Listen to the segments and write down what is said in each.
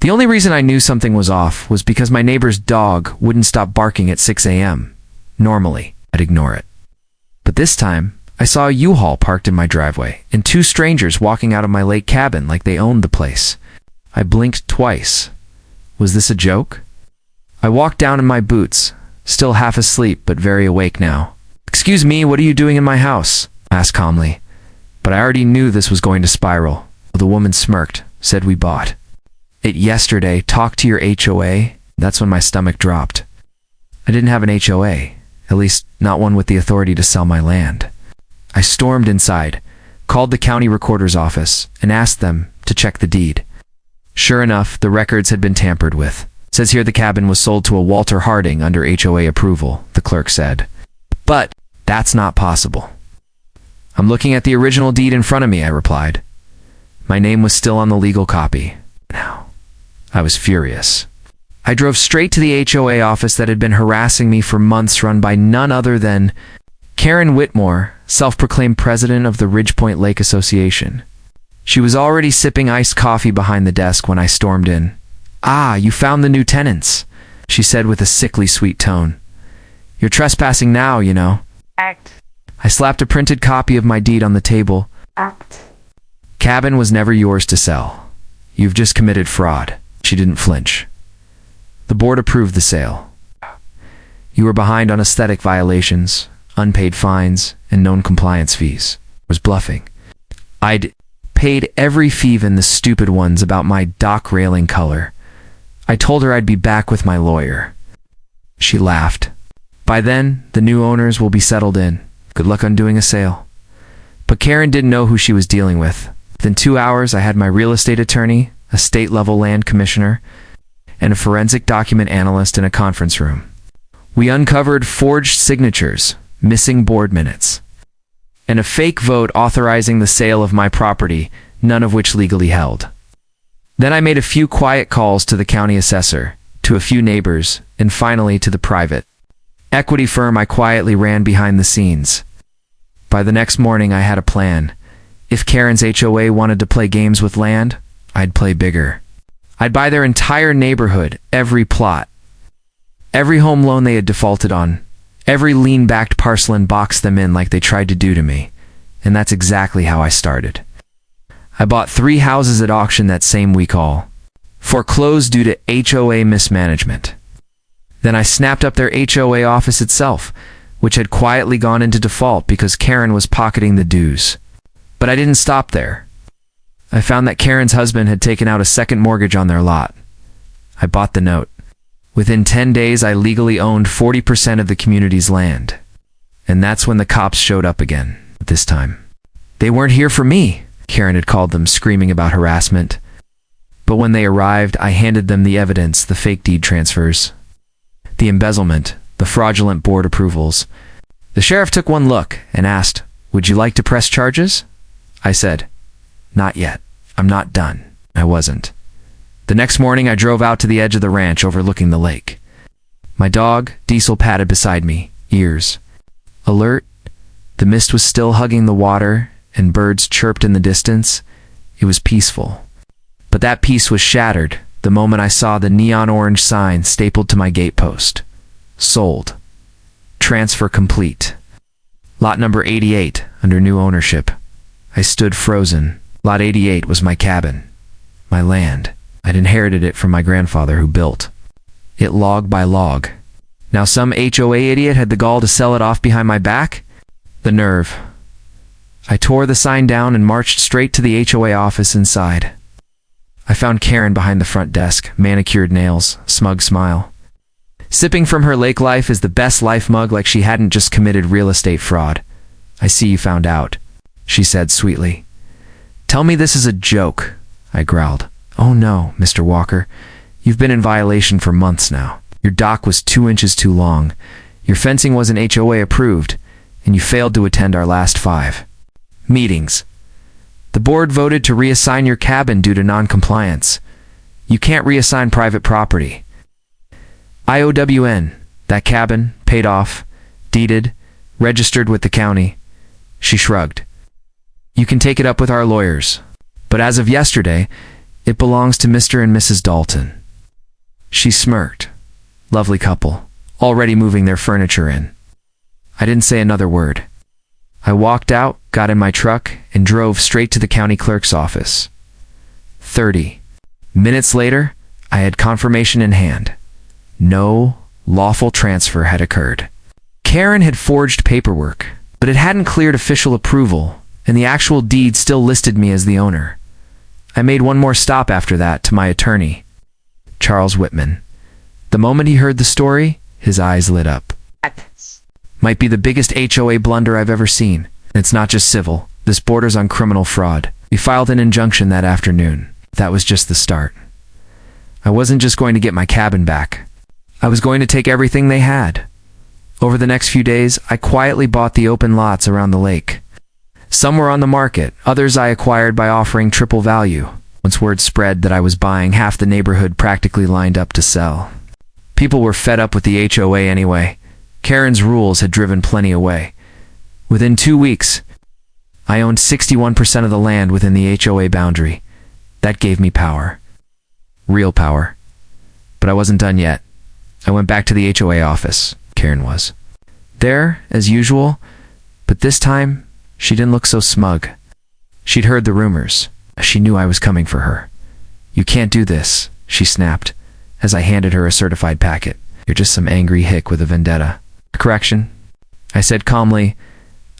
The only reason I knew something was off was because my neighbor's dog wouldn't stop barking at 6 a.m. Normally, I'd ignore it. But this time, I saw a U-Haul parked in my driveway and two strangers walking out of my lake cabin like they owned the place. I blinked twice. Was this a joke? I walked down in my boots, still half asleep but very awake now. "Excuse me, what are you doing in my house?" I asked calmly. But I already knew this was going to spiral. The woman smirked, said we bought it yesterday. Talk to your HOA. That's when my stomach dropped. I didn't have an HOA, at least not one with the authority to sell my land. I stormed inside, called the county recorder's office, and asked them to check the deed. Sure enough, the records had been tampered with. It says here the cabin was sold to a Walter Harding under HOA approval, the clerk said. But that's not possible. "I'm looking at the original deed in front of me," I replied. My name was still on the legal copy. Now, I was furious. I drove straight to the HOA office that had been harassing me for months, run by none other than Karen Whitmore, self-proclaimed president of the Ridgepoint Lake Association. She was already sipping iced coffee behind the desk when I stormed in. "Ah, you found the new tenants," she said with a sickly sweet tone. "You're trespassing now, you know." Act. I slapped a printed copy of my deed on the table. Act. "Cabin was never yours to sell. You've just committed fraud." She didn't flinch. "The board approved the sale. You were behind on aesthetic violations, unpaid fines, and known compliance fees." I was bluffing. I'd paid every fee, even the stupid ones about my dock railing color. I told her I'd be back with my lawyer. She laughed. "By then, the new owners will be settled in. Good luck undoing a sale." But Karen didn't know who she was dealing with. Within 2 hours, I had my real estate attorney, a state-level land commissioner, and a forensic document analyst in a conference room. We uncovered forged signatures, missing board minutes, and a fake vote authorizing the sale of my property, none of which legally held. Then I made a few quiet calls to the county assessor, to a few neighbors, and finally to the private equity firm I quietly ran behind the scenes. By the next morning, I had a plan. If Karen's HOA wanted to play games with land, I'd play bigger. I'd buy their entire neighborhood, every plot, every home loan they had defaulted on, every lien-backed parcel, and box them in like they tried to do to me. And that's exactly how I started. I bought 3 houses at auction that same week, all foreclosed due to HOA mismanagement. Then I snapped up their HOA office itself, which had quietly gone into default because Karen was pocketing the dues. But I didn't stop there. I found that Karen's husband had taken out a second mortgage on their lot. I bought the note. Within 10 days, I legally owned 40% of the community's land. And that's when the cops showed up again, this time. They weren't here for me, Karen had called them, screaming about harassment. But when they arrived, I handed them the evidence, the fake deed transfers, the embezzlement, the fraudulent board approvals. The sheriff took one look and asked, "Would you like to press charges?" I said, "Not yet. I'm not done." I wasn't. The next morning, I drove out to the edge of the ranch overlooking the lake. My dog, Diesel, padded beside me, ears alert. The mist was still hugging the water, and birds chirped in the distance. It was peaceful. But that peace was shattered the moment I saw the neon orange sign stapled to my gatepost. Sold. Transfer complete. Lot number 88, under new ownership. I stood frozen. Lot 88 was my cabin, my land. I'd inherited it from my grandfather, who built it log by log. Now some HOA idiot had the gall to sell it off behind my back? The nerve. I tore the sign down and marched straight to the HOA office inside. I found Karen behind the front desk, manicured nails, smug smile. Sipping from her lake life is the best life mug, like she hadn't just committed real estate fraud. "I see you found out," she said sweetly. "Tell me this is a joke," I growled. "Oh no, Mr. Walker. You've been in violation for months now. Your dock was 2 inches too long. Your fencing wasn't HOA approved, and you failed to attend our last 5 meetings. The board voted to reassign your cabin due to non-compliance. You can't reassign private property. IOWN, that cabin, paid off, deeded, registered with the county." She shrugged. "You can take it up with our lawyers. But as of yesterday, It belongs to Mr. and Mrs. Dalton. She smirked. Lovely couple, already moving their furniture in. I didn't say another word. I walked out, got in my truck, and drove straight to the county clerk's office. 30 minutes later, I had confirmation in hand. No lawful transfer had occurred. Karen had forged paperwork, but it hadn't cleared official approval, and the actual deed still listed me as the owner. I made one more stop after that to my attorney, Charles Whitman. The moment he heard the story, his eyes lit up. Might be the biggest HOA blunder I've ever seen. It's not just civil. This borders on criminal fraud. We filed an injunction that afternoon. That was just the start. I wasn't just going to get my cabin back. I was going to take everything they had. Over the next few days, I quietly bought the open lots around the lake. Some were on the market, others I acquired by offering triple value. Once word spread that I was buying, half the neighborhood practically lined up to sell. People were fed up with the HOA anyway. Karen's rules had driven plenty away. Within 2 weeks, I owned 61% of the land within the HOA boundary. That gave me power. Real power. But I wasn't done yet. I went back to the HOA office. Karen was there, as usual, but this time, she didn't look so smug. She'd heard the rumors. She knew I was coming for her. "You can't do this," she snapped, as I handed her a certified packet. "You're just some angry hick with a vendetta." "Correction," I said calmly.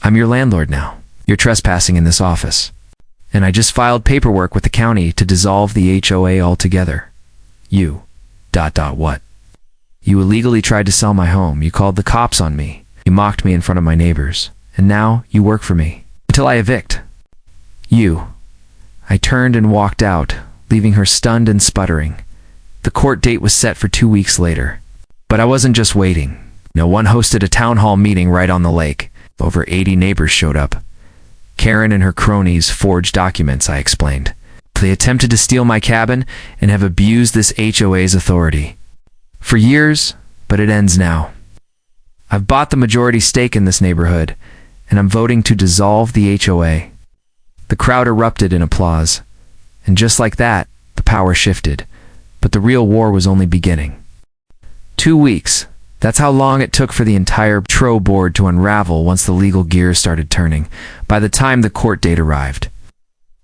"I'm your landlord now. You're trespassing in this office. And I just filed paperwork with the county to dissolve the HOA altogether. You... what? You illegally tried to sell my home. You called the cops on me. You mocked me in front of my neighbors. And now you work for me. Until I evict. You." I turned and walked out, leaving her stunned and sputtering. The court date was set for 2 weeks later. But I wasn't just waiting. No one hosted a town hall meeting right on the lake. Over 80 neighbors showed up. Karen and her cronies forged documents, I explained. They attempted to steal my cabin and have abused this HOA's authority. For years, but it ends now. I've bought the majority stake in this neighborhood, and I'm voting to dissolve the HOA. The crowd erupted in applause. And just like that, the power shifted. But the real war was only beginning. 2 weeks. That's how long it took for the entire TRO board to unravel once the legal gears started turning, by the time the court date arrived.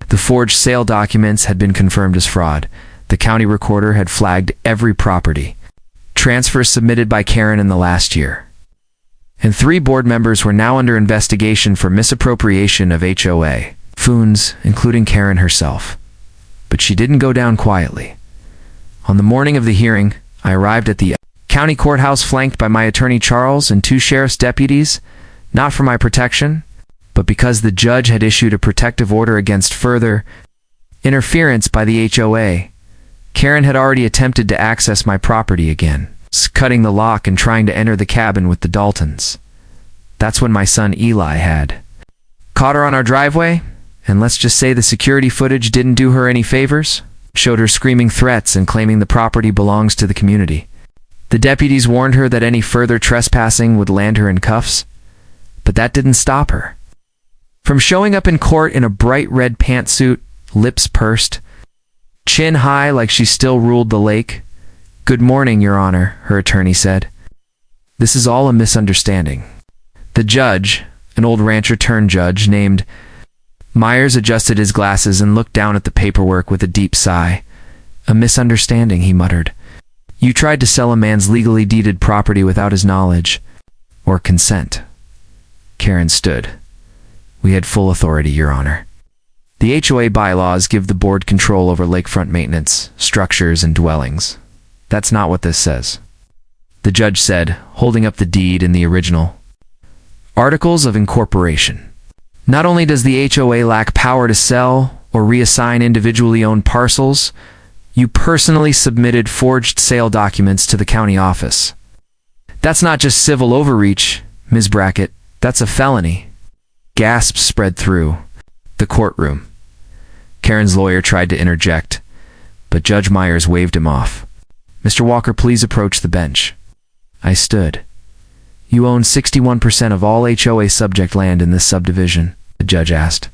The forged sale documents had been confirmed as fraud. The county recorder had flagged every property. Transfers submitted by Karen in the last year. And 3 board members were now under investigation for misappropriation of HOA funds, including Karen herself. But she didn't go down quietly. On the morning of the hearing, I arrived at the county courthouse flanked by my attorney Charles and 2 sheriff's deputies, not for my protection, but because the judge had issued a protective order against further interference by the HOA. Karen had already attempted to access my property again, cutting the lock and trying to enter the cabin with the Daltons. That's when my son Eli had caught her on our driveway, and let's just say the security footage didn't do her any favors, showed her screaming threats and claiming the property belongs to the community. The deputies warned her that any further trespassing would land her in cuffs, but that didn't stop her. From showing up in court in a bright red pantsuit, lips pursed, chin high like she still ruled the lake. "Good morning, Your Honor," her attorney said. "This is all a misunderstanding." The judge, an old rancher-turned-judge named Myers, adjusted his glasses and looked down at the paperwork with a deep sigh. "A misunderstanding," he muttered. "You tried to sell a man's legally deeded property without his knowledge or consent." Karen stood. "We had full authority, Your Honor. The HOA bylaws give the board control over lakefront maintenance, structures, and dwellings. That's not what this says," the judge said, holding up the deed in the original. "Articles of incorporation. Not only does the HOA lack power to sell or reassign individually owned parcels, you personally submitted forged sale documents to the county office. That's not just civil overreach, Ms. Brackett. That's a felony." Gasps spread through the courtroom. Karen's lawyer tried to interject, but Judge Myers waved him off. "Mr. Walker, please approach the bench." I stood. "You own 61% of all HOA subject land in this subdivision?" the judge asked.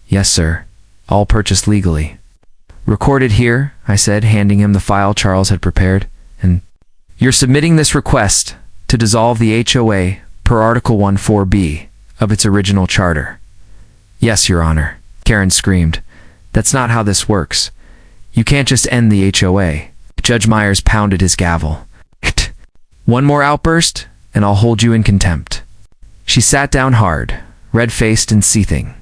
"Yes, sir. All purchased legally." Recorded here, I said, handing him the file Charles had prepared. And you're submitting this request to dissolve the HOA per Article 14B of its original charter. Yes, Your Honor, Karen screamed. That's not how this works. You can't just end the HOA. Judge Myers pounded his gavel. One more outburst, and I'll hold you in contempt. She sat down hard, red-faced and seething.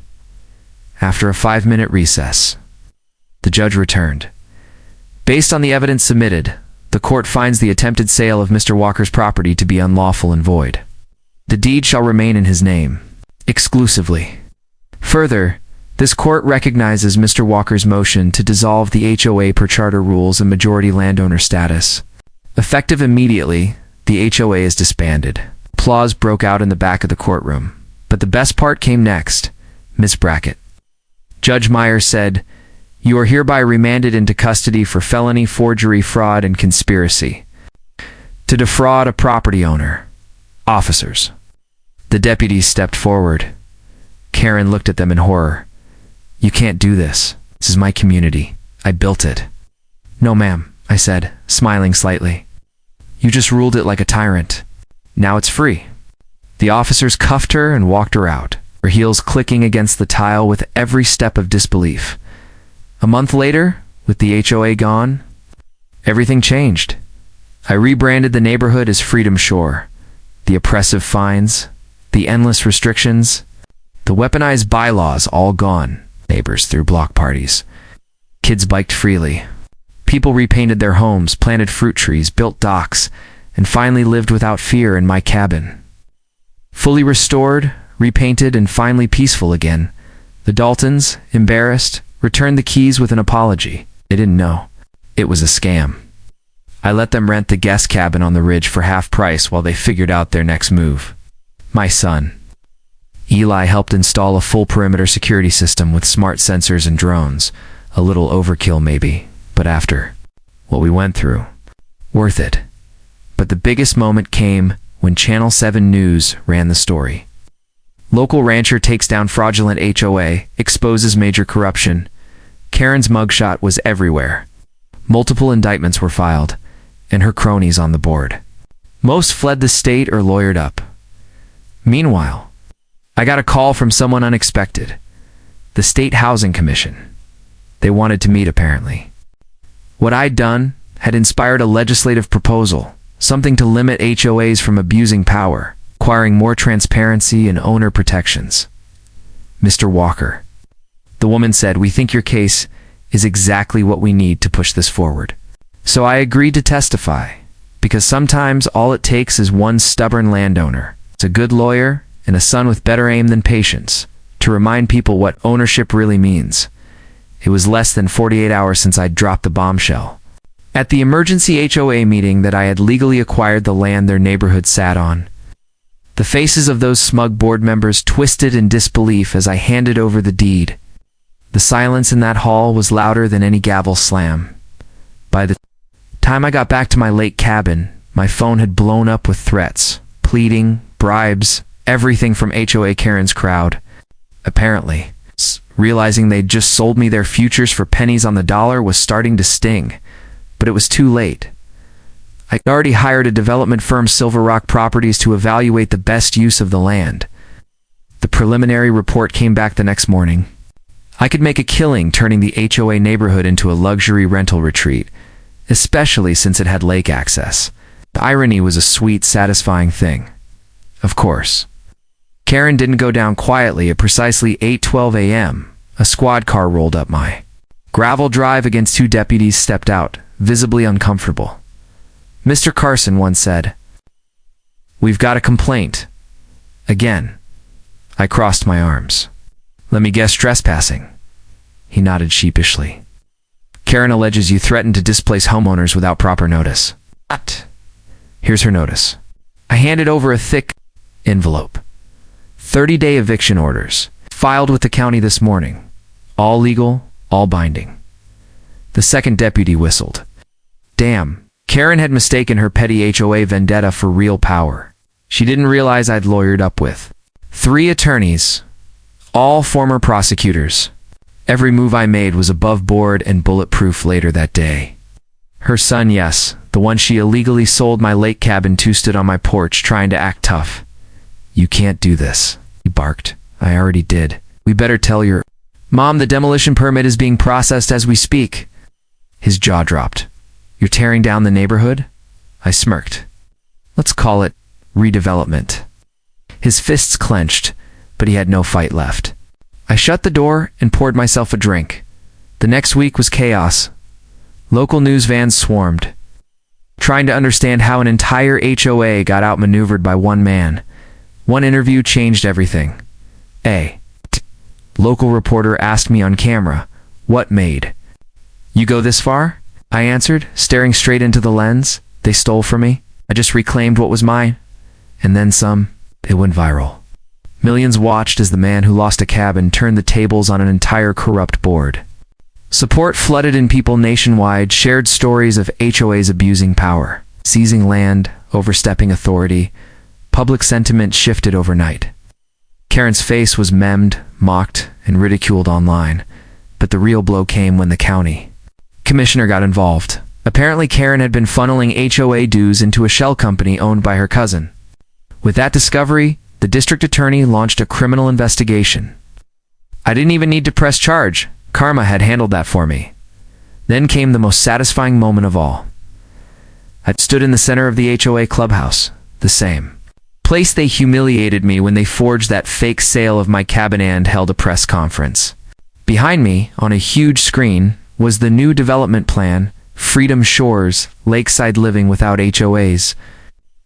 After a 5-minute recess, the judge returned. Based on the evidence submitted, the court finds the attempted sale of Mr. Walker's property to be unlawful and void. The deed shall remain in his name, exclusively. Further, this court recognizes Mr. Walker's motion to dissolve the HOA per charter rules and majority landowner status. Effective immediately, the HOA is disbanded. Applause broke out in the back of the courtroom. But the best part came next. Miss Brackett. Judge Myers said, "You are hereby remanded into custody for felony, forgery, fraud, and conspiracy to defraud a property owner. Officers." The deputies stepped forward. Karen looked at them in horror. "You can't do this. This is my community. I built it." "No, ma'am," I said, smiling slightly. "You just ruled it like a tyrant. Now it's free." The officers cuffed her and walked her out, her heels clicking against the tile with every step of disbelief. A month later, with the HOA gone, everything changed. I rebranded the neighborhood as Freedom Shore. The oppressive fines, the endless restrictions, the weaponized bylaws all gone. Neighbors threw block parties. Kids biked freely. People repainted their homes, planted fruit trees, built docks, and finally lived without fear in my cabin. Fully restored, repainted, and finally peaceful again, the Daltons, embarrassed, returned the keys with an apology. They didn't know. It was a scam. I let them rent the guest cabin on the ridge for half price while they figured out their next move. My son, Eli, helped install a full perimeter security system with smart sensors and drones. A little overkill maybe, but after what we went through, worth it. But the biggest moment came when Channel 7 News ran the story. Local rancher takes down fraudulent HOA, exposes major corruption. Karen's mugshot was everywhere. Multiple indictments were filed, and her cronies on the board. Most fled the state or lawyered up. Meanwhile, I got a call from someone unexpected. The State Housing Commission. They wanted to meet, apparently. What I'd done had inspired a legislative proposal, something to limit HOAs from abusing power, requiring more transparency and owner protections. Mr. Walker. The woman said, "We think your case is exactly what we need to push this forward." So I agreed to testify, because sometimes all it takes is one stubborn landowner, a good lawyer, and a son with better aim than patience, to remind people what ownership really means. It was less than 48 hours since I'd dropped the bombshell. At the emergency HOA meeting that I had legally acquired the land their neighborhood sat on, the faces of those smug board members twisted in disbelief as I handed over the deed. The silence in that hall was louder than any gavel slam. By the time I got back to my lake cabin, my phone had blown up with threats, pleading, bribes, everything from HOA Karen's crowd. Apparently, realizing they'd just sold me their futures for pennies on the dollar was starting to sting. But it was too late. I already hired a development firm, Silver Rock Properties, to evaluate the best use of the land. The preliminary report came back the next morning. I could make a killing turning the HOA neighborhood into a luxury rental retreat, especially since it had lake access. The irony was a sweet, satisfying thing. Of course. Karen didn't go down quietly. At precisely 8:12 a.m., a squad car rolled up my gravel drive against two deputies stepped out, visibly uncomfortable. Mr. Carson once said, "We've got a complaint." Again. I crossed my arms. "Let me guess, trespassing." He nodded sheepishly. "Karen alleges you threatened to displace homeowners without proper notice." What? Here's her notice. I handed over a thick envelope. 30-day eviction orders, filed with the county this morning. All legal, all binding. The second deputy whistled. Damn, Karen had mistaken her petty HOA vendetta for real power. She didn't realize I'd lawyered up with 3 attorneys, all former prosecutors. Every move I made was above board and bulletproof later that day. Her son, yes, the one she illegally sold my lake cabin to, stood on my porch trying to act tough. "You can't do this," he barked. "I already did. We better tell your mom the demolition permit is being processed as we speak." His jaw dropped. "You're tearing down the neighborhood?" I smirked. "Let's call it redevelopment." His fists clenched, but he had no fight left. I shut the door and poured myself a drink. The next week was chaos. Local news vans swarmed, trying to understand how an entire HOA got outmaneuvered by one man. One interview changed everything. A local reporter asked me on camera, "What made you go this far?" I answered, staring straight into the lens. "They stole from me. I just reclaimed what was mine. And then some." It went viral. Millions watched as the man who lost a cabin turned the tables on an entire corrupt board. Support flooded in. People nationwide shared stories of HOAs abusing power, seizing land, overstepping authority. Public sentiment shifted overnight. Karen's face was memed, mocked, and ridiculed online, but the real blow came when the county commissioner got involved. Apparently, Karen had been funneling HOA dues into a shell company owned by her cousin. With that discovery, the district attorney launched a criminal investigation. I didn't even need to press charge. Karma had handled that for me. Then came the most satisfying moment of all. I stood in the center of the HOA clubhouse, the same place they humiliated me when they forged that fake sale of my cabin and held a press conference. Behind me, on a huge screen, was the new development plan, Freedom Shores, lakeside living without HOAs.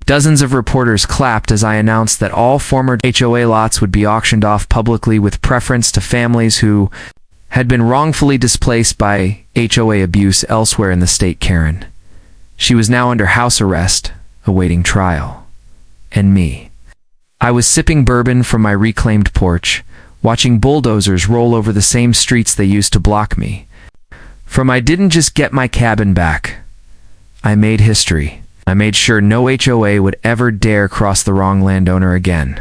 Dozens of reporters clapped as I announced that all former HOA lots would be auctioned off publicly with preference to families who had been wrongfully displaced by HOA abuse elsewhere in the state. Karen, she was now under house arrest, awaiting trial. And me. I was sipping bourbon from my reclaimed porch, watching bulldozers roll over the same streets they used to block me. I didn't just get my cabin back. I made history. I made sure no HOA would ever dare cross the wrong landowner again.